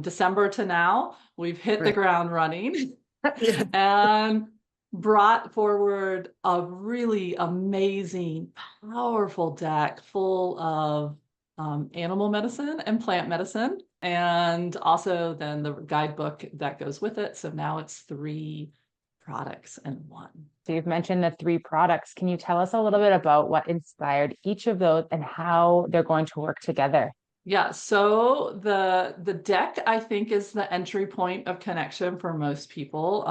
December to now, we've hit the Right. ground running Yeah. and brought forward a really amazing, powerful deck full of animal medicine and plant medicine, and also then the guidebook that goes with it. So now it's 3 products in one. So you've mentioned the 3 products. Can you tell us a little bit about what inspired each of those and how they're going to work together? Yeah, so the deck, I think, is the entry point of connection for most people.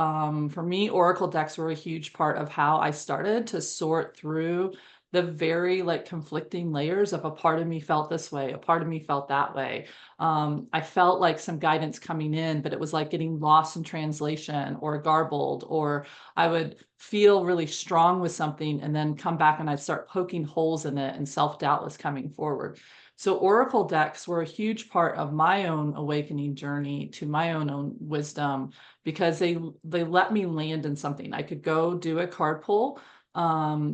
For me, Oracle decks were a huge part of how I started to sort through the very conflicting layers of a part of me felt this way, a part of me felt that way. I felt like some guidance coming in, but it was like getting lost in translation or garbled, or I would feel really strong with something and then come back and I'd start poking holes in it and self-doubt was coming forward. So Oracle decks were a huge part of my own awakening journey to my own wisdom, because they let me land in something. I could go do a card pull,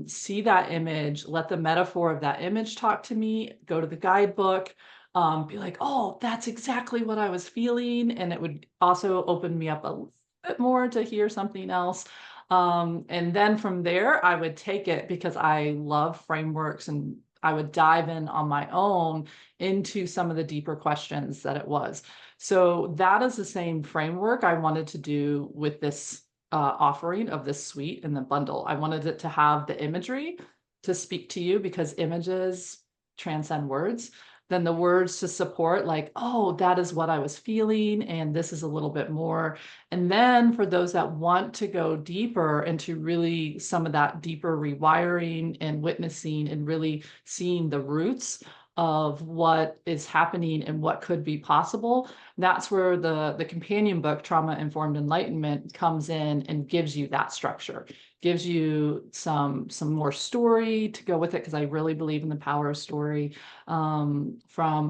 see that image, let the metaphor of that image talk to me, go to the guidebook, be like, oh, that's exactly what I was feeling. And it would also open me up a bit more to hear something else. And then from there, I would take it because I love frameworks, and I would dive in on my own into some of the deeper questions that it was. So that is the same framework I wanted to do with this offering of this suite in the bundle. I wanted it to have the imagery to speak to you, because images transcend words. Then the words to support, like, oh, that is what I was feeling, and this is a little bit more. And then for those that want to go deeper into really some of that deeper rewiring and witnessing and really seeing the roots of what is happening and what could be possible, that's where the companion book, Trauma Informed Enlightenment, comes in and gives you that structure, gives you some more story to go with it, because I really believe in the power of story, from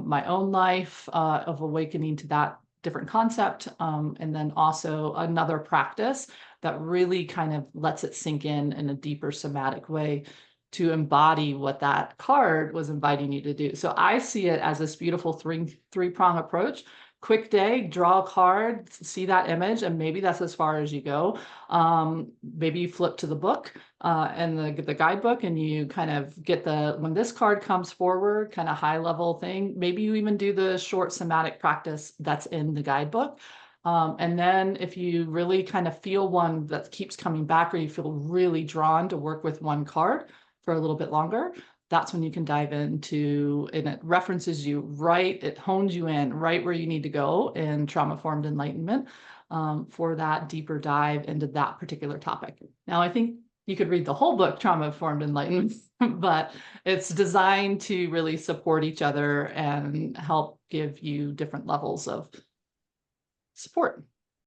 my own life of awakening to that different concept, and then also another practice that really kind of lets it sink in a deeper somatic way to embody what that card was inviting you to do. So I see it as this beautiful three-prong approach. Quick day, draw a card, see that image, and maybe that's as far as you go. Maybe you flip to the book and the guidebook, and you kind of get when this card comes forward, kind of high level thing, maybe you even do the short somatic practice that's in the guidebook. And then if you really kind of feel one that keeps coming back, or you feel really drawn to work with one card for a little bit longer, that's when you can dive into, and it references you right, it hones you in right where you need to go in trauma-informed enlightenment, for that deeper dive into that particular topic. Now, I think you could read the whole book, Trauma-Informed Enlightenment, but it's designed to really support each other and help give you different levels of support.